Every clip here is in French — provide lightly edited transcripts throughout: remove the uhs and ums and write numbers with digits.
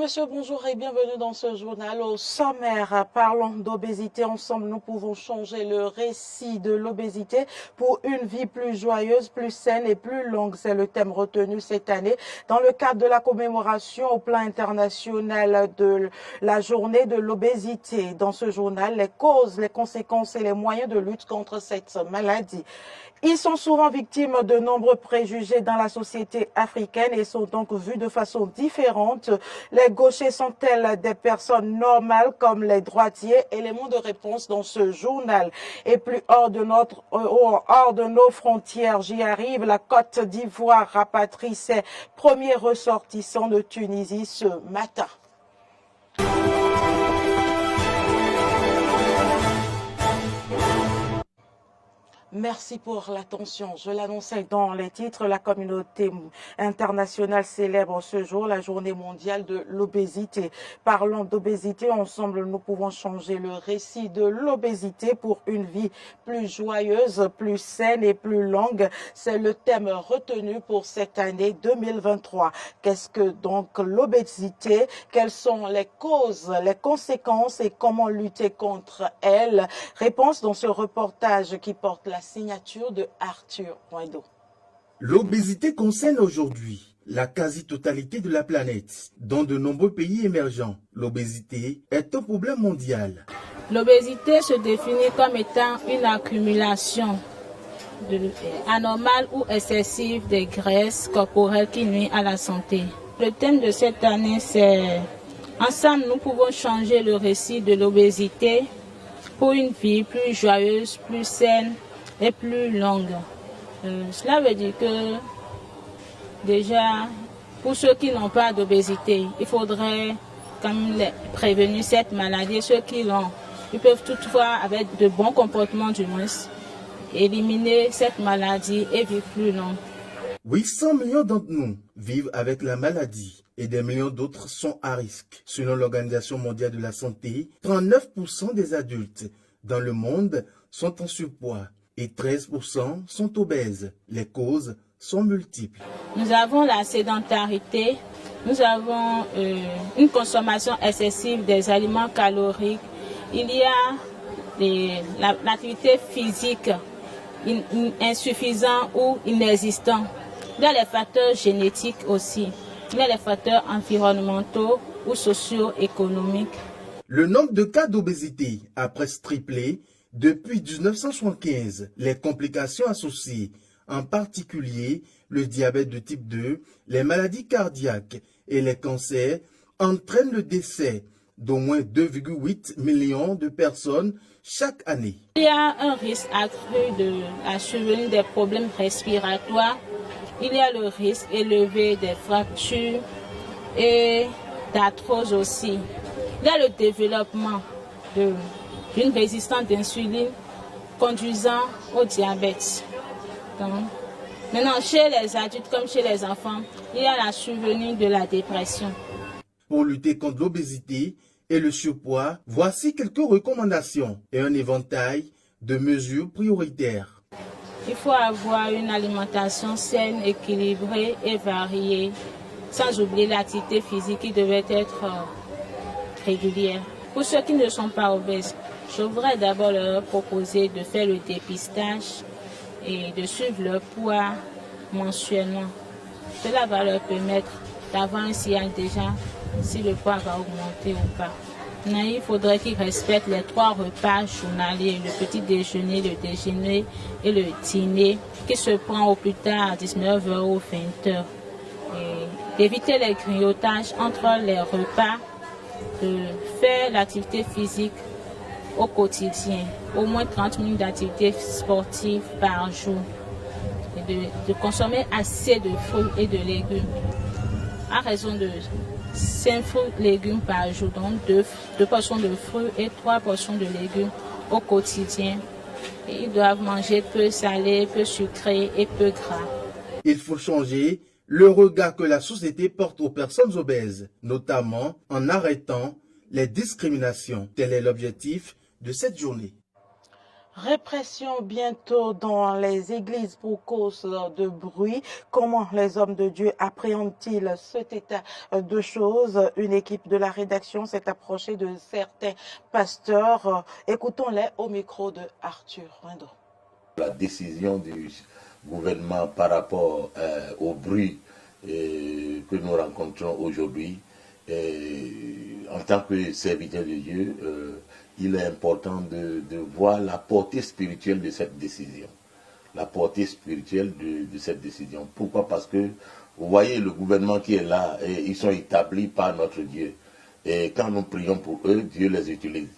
messieurs, bonjour et bienvenue dans ce journal. Au sommaire, parlons d'obésité. Ensemble, nous pouvons changer le récit de l'obésité pour une vie plus joyeuse, plus saine et plus longue. C'est le thème retenu cette année dans le cadre de la commémoration au plan international de la journée de l'obésité. Dans ce journal, les causes, les conséquences et les moyens de lutte contre cette maladie. Ils sont souvent victimes de nombreux préjugés dans la société africaine et sont donc vus de façon différente. Les gauchers sont-elles des personnes normales comme les droitiers? Élément de réponse dans ce journal. Et plus hors de nos frontières, j'y arrive, la Côte d'Ivoire rapatrie ses premiers ressortissants de Tunisie ce matin. Merci pour l'attention. Je l'annonçais dans les titres, la communauté internationale célèbre ce jour la journée mondiale de l'obésité. Parlons d'obésité, ensemble nous pouvons changer le récit de l'obésité pour une vie plus joyeuse, plus saine et plus longue. C'est le thème retenu pour cette année 2023. Qu'est-ce que donc l'obésité? Quelles sont les causes, les conséquences et comment lutter contre elles? Réponse dans ce reportage qui porte la signature de Arthur Poindo. L'obésité concerne aujourd'hui la quasi-totalité de la planète. Dans de nombreux pays émergents, l'obésité est un problème mondial. L'obésité se définit comme étant une accumulation anormale ou excessive de graisse corporelle qui nuit à la santé. Le thème de cette année, c'est « Ensemble, nous pouvons changer le récit de l'obésité pour une vie plus joyeuse, plus saine et plus longue ». Cela veut dire que déjà, pour ceux qui n'ont pas d'obésité, il faudrait quand même prévenir cette maladie. Ceux qui l'ont, ils peuvent toutefois, avec de bons comportements du moins, éliminer cette maladie et vivre plus long. 800 millions d'entre nous vivent avec la maladie et des millions d'autres sont à risque. Selon l'Organisation mondiale de la santé, 39% des adultes dans le monde sont en surpoids et 13% sont obèses. Les causes sont multiples. Nous avons la sédentarité, nous avons une consommation excessive des aliments caloriques. Il y a l'activité physique insuffisante ou inexistante. Il y a les facteurs génétiques aussi. Il y a les facteurs environnementaux ou socio-économiques. Le nombre de cas d'obésité a presque triplé depuis 1975. Les complications associées, en particulier le diabète de type 2, les maladies cardiaques et les cancers, entraînent le décès d'au moins 2,8 millions de personnes chaque année. Il y a un risque accru de la survenue des problèmes respiratoires. Il y a le risque élevé des fractures et d'arthrose aussi. Il y a le développement d'une résistance d'insuline conduisant au diabète. Donc, maintenant, chez les adultes comme chez les enfants, il y a la survenue de la dépression. Pour lutter contre l'obésité et le surpoids, voici quelques recommandations et un éventail de mesures prioritaires. Il faut avoir une alimentation saine, équilibrée et variée, sans oublier l'activité physique qui devait être régulière. Pour ceux qui ne sont pas obèses, je voudrais d'abord leur proposer de faire le dépistage et de suivre leur poids mensuellement. Cela va leur permettre d'avoir un signal déjà si le poids va augmenter ou pas. Il faudrait qu'ils respectent les 3 repas journaliers, le petit déjeuner, le déjeuner et le dîner, qui se prend au plus tard à 19h ou 20h. D'éviter les grignotages entre les repas, de faire l'activité physique au quotidien, au moins 30 minutes d'activité sportive par jour, et de consommer assez de fruits et de légumes, à raison de 5 fruits et légumes par jour, donc 2 portions de fruits et 3 portions de légumes au quotidien. Et ils doivent manger peu salé, peu sucré et peu gras. Il faut changer le regard que la société porte aux personnes obèses, notamment en arrêtant les discriminations. Tel est l'objectif de cette journée. Répression bientôt dans les églises pour cause de bruit. Comment les hommes de Dieu appréhendent-ils cet état de choses? Une équipe de la rédaction s'est approchée de certains pasteurs. Écoutons-les au micro de Arthur Rindo. La décision du gouvernement par rapport au bruit que nous rencontrons aujourd'hui, en tant que serviteur de Dieu, il est important de voir la portée spirituelle de cette décision. La portée spirituelle de cette décision. Pourquoi? Parce que, vous voyez, le gouvernement qui est là, ils sont établis par notre Dieu. Et quand nous prions pour eux, Dieu les utilise.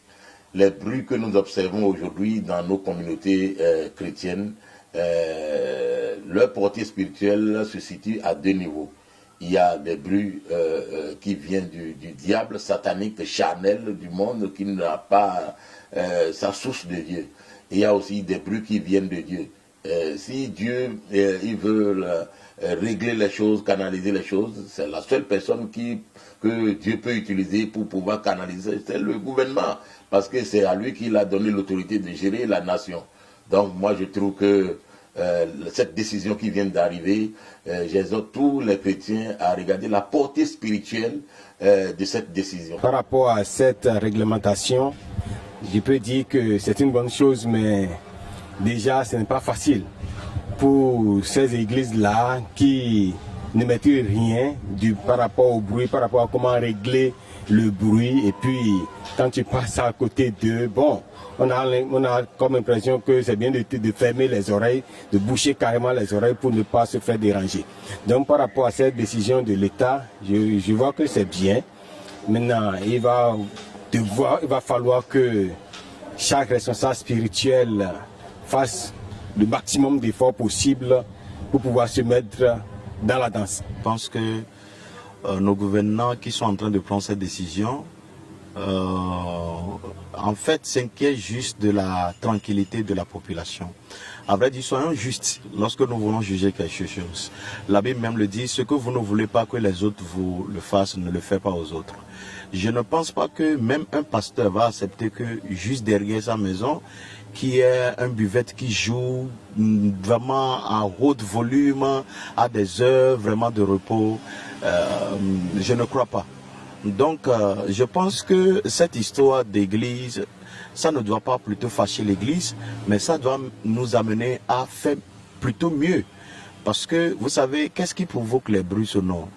Les bruits que nous observons aujourd'hui dans nos communautés chrétiennes, leur portée spirituelle se situe à deux niveaux. Il y a des bruits qui viennent du diable satanique, charnel du monde, qui n'a pas sa source de Dieu. Il y a aussi des bruits qui viennent de Dieu. Si Dieu il veut régler les choses, canaliser les choses, c'est la seule personne que Dieu peut utiliser pour pouvoir canaliser, c'est le gouvernement. Parce que c'est à lui qu'il a donné l'autorité de gérer la nation. Donc moi je trouve que cette décision qui vient d'arriver, j'exhorte tous les chrétiens à regarder la portée spirituelle de cette décision. Par rapport à cette réglementation, je peux dire que c'est une bonne chose, mais déjà ce n'est pas facile pour ces églises-là qui ne maîtrisent rien par rapport au bruit, par rapport à comment régler le bruit. Et puis quand tu passes à côté d'eux, bon, on a comme impression que c'est bien de fermer les oreilles, de boucher carrément les oreilles pour ne pas se faire déranger. Donc par rapport à cette décision de l'État, je vois que c'est bien. Maintenant, il va falloir que chaque responsable spirituel fasse le maximum d'efforts possibles pour pouvoir se mettre dans la danse. Je pense que nos gouvernants qui sont en train de prendre cette décision, en fait, s'inquiètent juste de la tranquillité de la population. À vrai dire, soyons justes lorsque nous voulons juger quelque chose. La Bible même le dit, ce que vous ne voulez pas que les autres vous le fassent, ne le faites pas aux autres. Je ne pense pas que même un pasteur va accepter que juste derrière sa maison, qui est un buvette qui joue vraiment en haut volume, à des heures vraiment de repos. Je ne crois pas. Donc, je pense que cette histoire d'église, ça ne doit pas plutôt fâcher l'église, mais ça doit nous amener à faire plutôt mieux. Parce que, vous savez, qu'est-ce qui provoque les bruits sonores?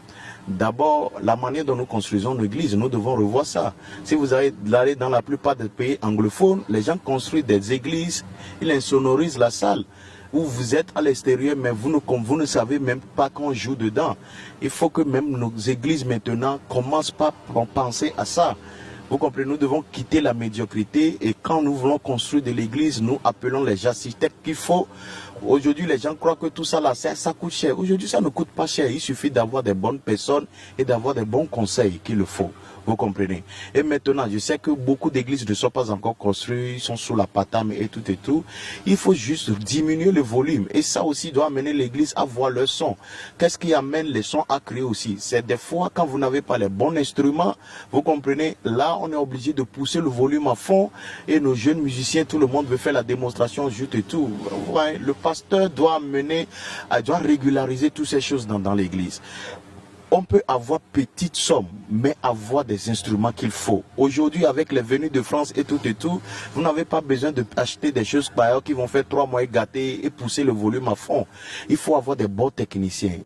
D'abord, la manière dont nous construisons l'église, nous devons revoir ça. Si vous allez dans la plupart des pays anglophones, les gens construisent des églises, ils insonorisent la salle. Où vous êtes à l'extérieur, mais vous ne savez même pas qu'on joue dedans. Il faut que même nos églises maintenant commencent par penser à ça. Vous comprenez, nous devons quitter la médiocrité et quand nous voulons construire de l'église, nous appelons les architectes qu'il faut. Aujourd'hui, les gens croient que tout ça là, ça coûte cher. Aujourd'hui, ça ne coûte pas cher. Il suffit d'avoir des bonnes personnes et d'avoir des bons conseils qu'il le faut. Vous comprenez? Et maintenant, je sais que beaucoup d'églises ne sont pas encore construites, sont sous la patame et tout et tout. Il faut juste diminuer le volume. Et ça aussi doit amener l'église à voir le son. Qu'est-ce qui amène les sons à créer aussi? C'est des fois quand vous n'avez pas les bons instruments, vous comprenez? Là, on est obligé de pousser le volume à fond. Et nos jeunes musiciens, tout le monde veut faire la démonstration juste et tout. Ouais, le pasteur doit régulariser toutes ces choses dans l'église. On peut avoir petite somme, mais avoir des instruments qu'il faut. Aujourd'hui, avec les venues de France et tout, vous n'avez pas besoin d'acheter des choses qui vont faire 3 mois gâter et pousser le volume à fond. Il faut avoir des bons techniciens.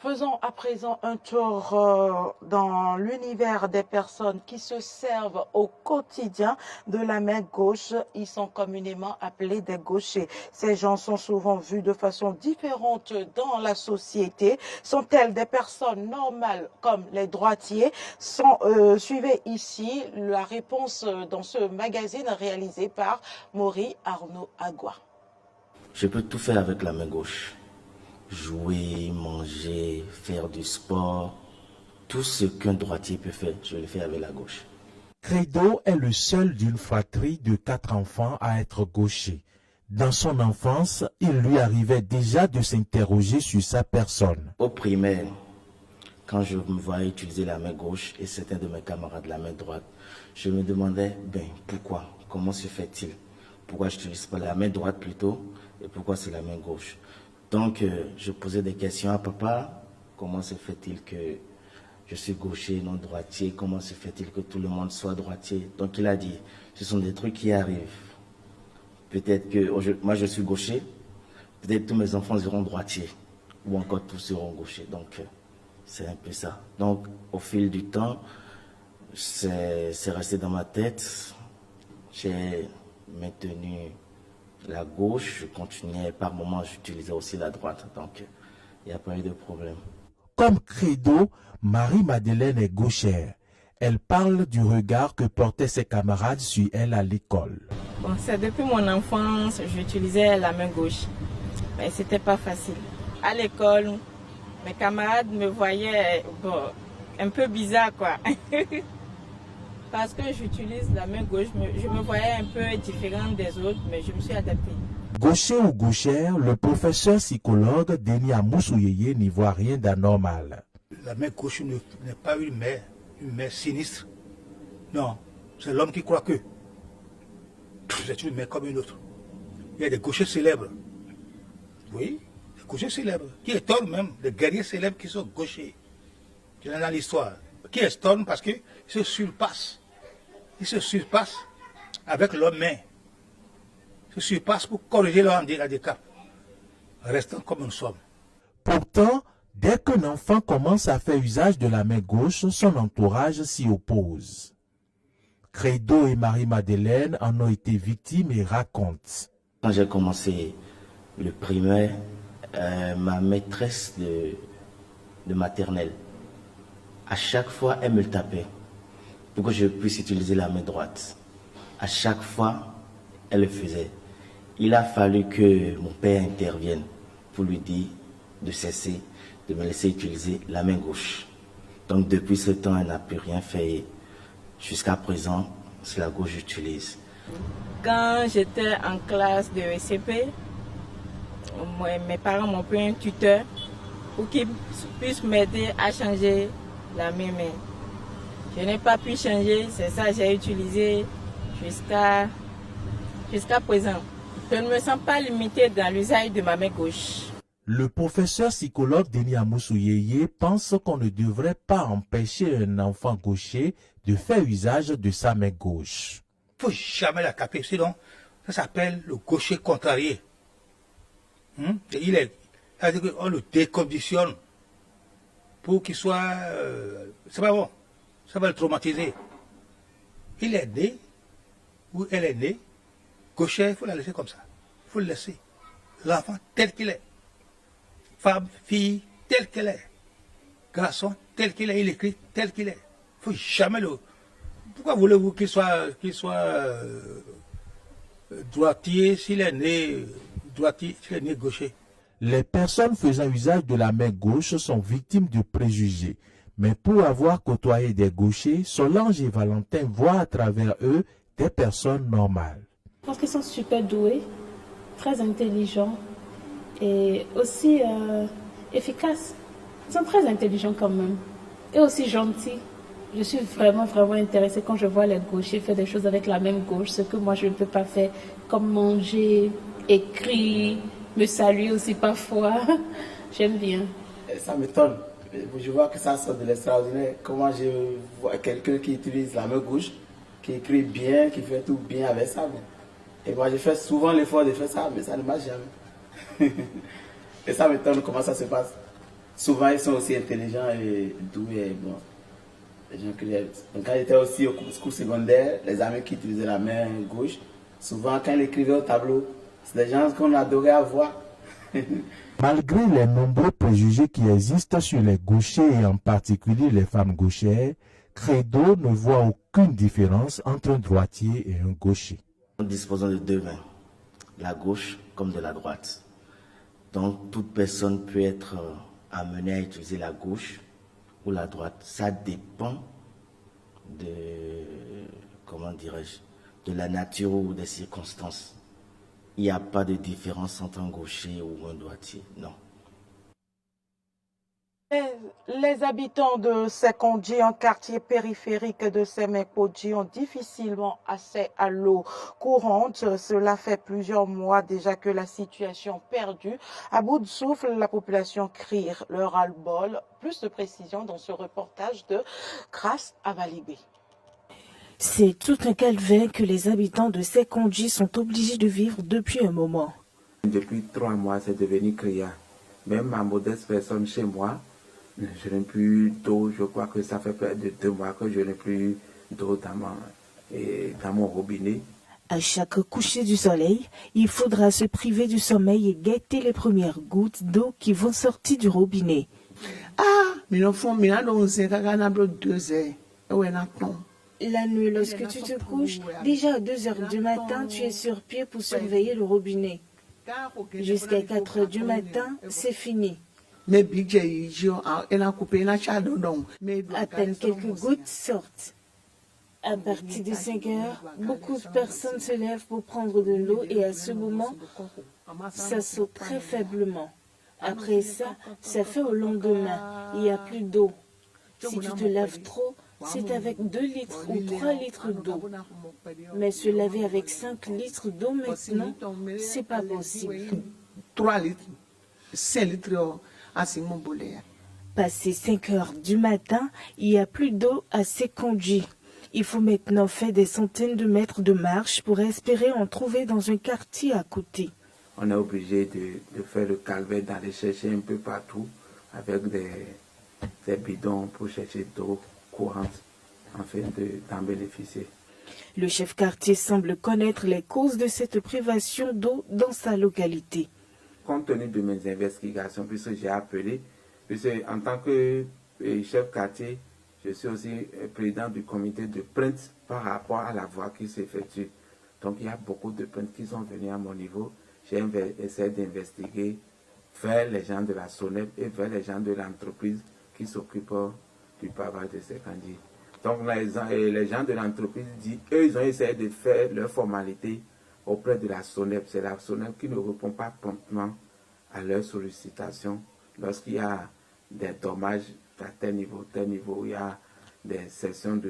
Faisons à présent un tour dans l'univers des personnes qui se servent au quotidien de la main gauche. Ils sont communément appelés des gauchers. Ces gens sont souvent vus de façon différente dans la société. Sont-elles des personnes normales comme les droitiers? Suivez ici la réponse dans ce magazine réalisé par Maury Arnaud Agua. Je peux tout faire avec la main gauche. Jouer, manger, faire du sport, tout ce qu'un droitier peut faire, je le fais avec la gauche. Credo est le seul d'une fratrie de 4 enfants à être gaucher. Dans son enfance, il lui arrivait déjà de s'interroger sur sa personne. Au primaire, quand je me voyais utiliser la main gauche et certains de mes camarades la main droite, je me demandais, pourquoi? Comment se fait-il? Pourquoi je n'utilise pas la main droite plutôt? Et pourquoi c'est la main gauche? Donc, je posais des questions à papa. Comment se fait-il que je suis gaucher, non droitier? Comment se fait-il que tout le monde soit droitier? Donc, il a dit, ce sont des trucs qui arrivent. Peut-être que moi, je suis gaucher. Peut-être tous mes enfants seront droitiers. Ou encore tous seront gauchers. Donc, c'est un peu ça. Donc, au fil du temps, c'est resté dans ma tête. J'ai maintenu la gauche, je continuais, par moments j'utilisais aussi la droite, donc il n'y a pas eu de problème. Comme credo, Marie-Madeleine est gauchère. Elle parle du regard que portaient ses camarades sur elle à l'école. Bon, c'est depuis mon enfance, j'utilisais la main gauche, mais c'était pas facile. À l'école, mes camarades me voyaient un peu bizarre, quoi. Parce que j'utilise la main gauche, je me voyais un peu différente des autres, mais je me suis adaptée. Gaucher ou gauchère, le professeur psychologue Denis Amoussouyeye n'y voit rien d'anormal. La main gauche n'est pas une main sinistre. Non, c'est l'homme qui croit que c'est une main comme une autre. Il y a des gauchers célèbres. Oui, des gauchers célèbres, qui étonnent même, des guerriers célèbres qui sont gauchers. Il y en a dans l'histoire. Qui étonnent parce qu'ils se surpassent. Ils se surpassent avec leurs mains. Ils se surpassent pour corriger leur handicap, restant comme nous sommes. Pourtant, dès qu'un enfant commence à faire usage de la main gauche, son entourage s'y oppose. Credo et Marie-Madeleine en ont été victimes et racontent. Quand j'ai commencé le primaire, ma maîtresse de maternelle, à chaque fois, elle me tapait pour que je puisse utiliser la main droite. À chaque fois, elle le faisait. Il a fallu que mon père intervienne pour lui dire de cesser de me laisser utiliser la main gauche. Donc depuis ce temps, elle n'a plus rien fait. Jusqu'à présent, c'est la gauche que j'utilise. Quand j'étais en classe de ECP, mes parents m'ont pris un tuteur pour qu'il puisse m'aider à changer la même main. Je n'ai pas pu changer, c'est ça que j'ai utilisé jusqu'à présent. Je ne me sens pas limitée dans l'usage de ma main gauche. Le professeur psychologue Denis Amoussouyeye pense qu'on ne devrait pas empêcher un enfant gaucher de faire usage de sa main gauche. Il ne faut jamais la taper, sinon ça s'appelle le gaucher contrarié. On le déconditionne pour qu'il soit... c'est pas bon, ça va le traumatiser. Il est né, ou elle est née, gaucher, il faut la laisser comme ça. Il faut le laisser. L'enfant tel qu'il est. Femme, fille, tel qu'elle est. Garçon, tel qu'il est. Il écrit tel qu'il est. Il ne faut jamais le... Pourquoi voulez-vous qu'il soit droitier s'il est né droitier, s'il est né gaucher? Les personnes faisant usage de la main gauche sont victimes de préjugés. Mais pour avoir côtoyé des gauchers, Solange et Valentin voient à travers eux des personnes normales. Parce qu'ils sont super doués, très intelligents et aussi efficaces. Ils sont très intelligents quand même et aussi gentils. Je suis vraiment intéressée quand je vois les gauchers faire des choses avec la même gauche, ce que moi je ne peux pas faire, comme manger, écrire, me saluer aussi parfois. J'aime bien. Ça m'étonne. Je vois que ça sort de l'extraordinaire. Comment je vois quelqu'un qui utilise la main gauche, qui écrit bien, qui fait tout bien avec ça. Et moi, je fais souvent l'effort de faire ça, mais ça ne marche jamais. Et ça m'étonne comment ça se passe. Souvent, ils sont aussi intelligents et doués. Bon, les gens qui... Donc, quand j'étais aussi au cours secondaire, les amis qui utilisaient la main gauche, souvent, quand ils écrivaient au tableau, c'est des gens qu'on adorait avoir. Malgré les nombreux préjugés qui existent sur les gauchers et en particulier les femmes gauchères, Credo ne voit aucune différence entre un droitier et un gaucher. Nous disposons de deux mains, la gauche comme de la droite. Donc toute personne peut être amenée à utiliser la gauche ou la droite. Ça dépend de, comment dirais-je, de la nature ou des circonstances. Il n'y a pas de différence entre un gaucher ou un droitier, non. Les habitants de Sekondi, un quartier périphérique de Semekoji, ont difficilement accès à l'eau courante. Cela fait plusieurs mois déjà que la situation perdue. À bout de souffle, la population crie leur ras-le-bol. Plus de précisions dans ce reportage de Grace Avalibé. C'est tout un calvaire que les habitants de Sekondi sont obligés de vivre depuis un moment. Depuis 3 mois, c'est devenu criant. Même ma modeste personne chez moi, je n'ai plus d'eau. Je crois que ça fait près de 2 mois que je n'ai plus d'eau dans mon robinet. À chaque coucher du soleil, il faudra se priver du sommeil et guetter les premières gouttes d'eau qui vont sortir du robinet. La nuit, lorsque tu te couches, déjà à 2 heures du matin, tu es sur pied pour surveiller le robinet. Jusqu'à 4 heures du matin, c'est fini. À peine quelques gouttes sortent. À partir de 5 heures, beaucoup de personnes se lèvent pour prendre de l'eau et à ce moment, ça saute très faiblement. Après ça, ça fait au lendemain, il n'y a plus d'eau. Si tu te laves trop, c'est avec 2 litres ou 3 litres d'eau. Mais se laver avec 5 litres d'eau maintenant, c'est pas possible. 3 litres, 5 litres à Simon-Bolé. Passé 5 heures du matin, il n'y a plus d'eau à Sekondi. Il faut maintenant faire des centaines de mètres de marche pour espérer en trouver dans un quartier à côté. On est obligé de faire le calvaire, d'aller chercher un peu partout avec des bidons pour chercher d'eau courante, afin d'en bénéficier. Le chef quartier semble connaître les causes de cette privation d'eau dans sa localité. Compte tenu de mes investigations, puisque j'ai appelé, puisque en tant que chef quartier, je suis aussi président du comité de plainte par rapport à la voie qui s'effectue. Donc il y a beaucoup de plaintes qui sont venues à mon niveau. J'ai essayé d'investiguer vers les gens de la SONEP et vers les gens de l'entreprise qui s'occupent du pavage de Sekondi. Donc les gens de l'entreprise disent, eux, ils ont essayé de faire leur formalité auprès de la SONEP. C'est la SONEP qui ne répond pas promptement à leurs sollicitations lorsqu'il y a des dommages à tel niveau, il y a des sections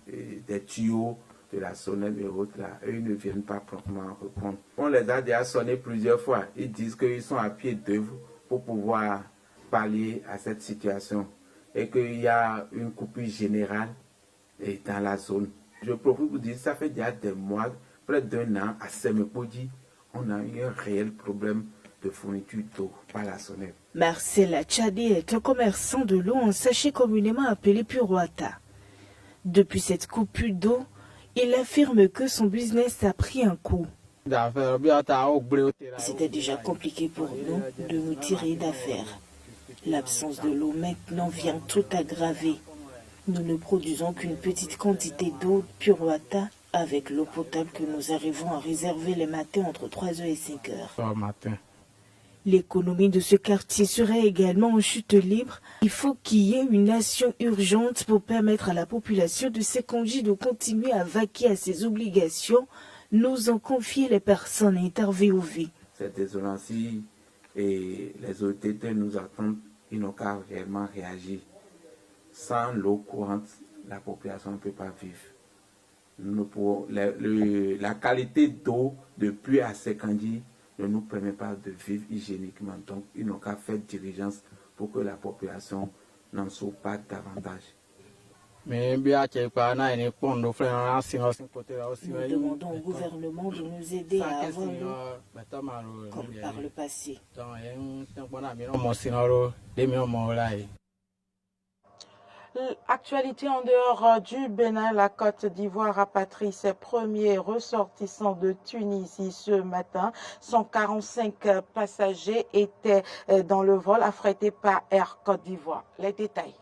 des tuyaux de la SONEP et autres là, eux ils ne viennent pas promptement répondre. On les a déjà sonnés plusieurs fois. Ils disent qu'ils sont à pied d'œuvre pour pouvoir pallier à cette situation et qu'il y a une coupure générale dans la zone. Je profite pour dire, ça fait déjà des mois, près d'1 an, à Semekoji, on a eu un réel problème de fourniture d'eau par la SONEP. Marcel Achadi est un commerçant de l'eau en sachet communément appelé Puroata. Depuis cette coupure d'eau, il affirme que son business a pris un coup. C'était déjà compliqué pour nous de nous tirer d'affaires. L'absence de l'eau maintenant vient tout aggraver. Nous ne produisons qu'une petite quantité d'eau Puroata avec l'eau potable que nous arrivons à réserver les matins entre 3h et 5h. L'économie de ce quartier serait également en chute libre. Il faut qu'il y ait une action urgente pour permettre à la population de Sekondi de continuer à vaquer à ses obligations, nous ont confié les personnes interviewées. C'est désolant si les autorités nous attendent, ils n'ont qu'à réellement réagir. Sans l'eau courante, la population ne peut pas vivre. La qualité d'eau de pluie à Sekondi ne nous permet pas de vivre hygiéniquement. Donc, ils n'ont qu'à faire diligence pour que la population n'en souffre pas davantage. Nous demandons au gouvernement de nous aider à avoir l'eau comme par le passé. Actualité en dehors du Bénin, la Côte d'Ivoire rapatrie ses premiers ressortissants de Tunisie ce matin. 145 passagers étaient dans le vol affrété par Air Côte d'Ivoire. Les détails.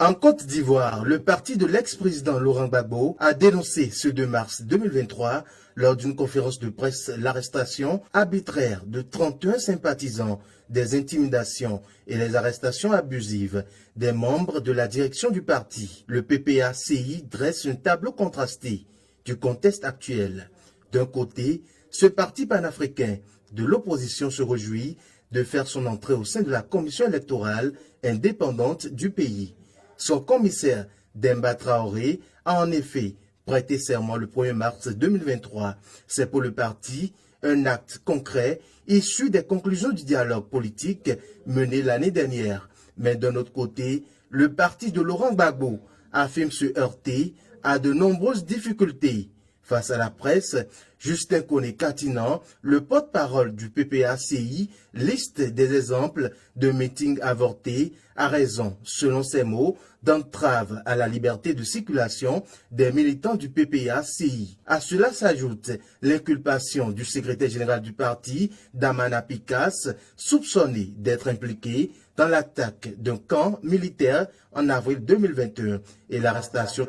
En Côte d'Ivoire, le parti de l'ex-président Laurent Gbagbo a dénoncé ce 2 mars 2023, lors d'une conférence de presse, l'arrestation arbitraire de 31 sympathisants, des intimidations et les arrestations abusives des membres de la direction du parti. Le PPACI dresse un tableau contrasté du contexte actuel. D'un côté, ce parti panafricain de l'opposition se réjouit de faire son entrée au sein de la commission électorale indépendante du pays. Son commissaire, Demba Traoré, a en effet prêté serment le 1er mars 2023. C'est pour le parti un acte concret issu des conclusions du dialogue politique mené l'année dernière. Mais d'un autre côté, le parti de Laurent Gbagbo affirme se heurter à de nombreuses difficultés. Face à la presse, Justin Koné-Katinan, le porte-parole du PPACI, liste des exemples de meetings avortés à raison, selon ses mots, d'entrave à la liberté de circulation des militants du PPACI. À cela s'ajoute l'inculpation du secrétaire général du parti, Damana Pikas, soupçonné d'être impliqué dans l'attaque d'un camp militaire en avril 2021 et l'arrestation.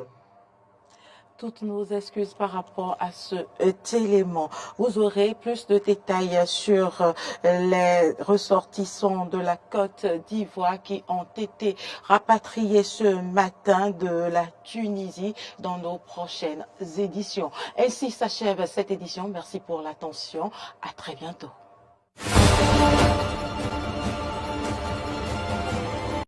Toutes nos excuses par rapport à cet élément. Vous aurez plus de détails sur les ressortissants de la Côte d'Ivoire qui ont été rapatriés ce matin de la Tunisie dans nos prochaines éditions. Ainsi s'achève cette édition. Merci pour l'attention. À très bientôt.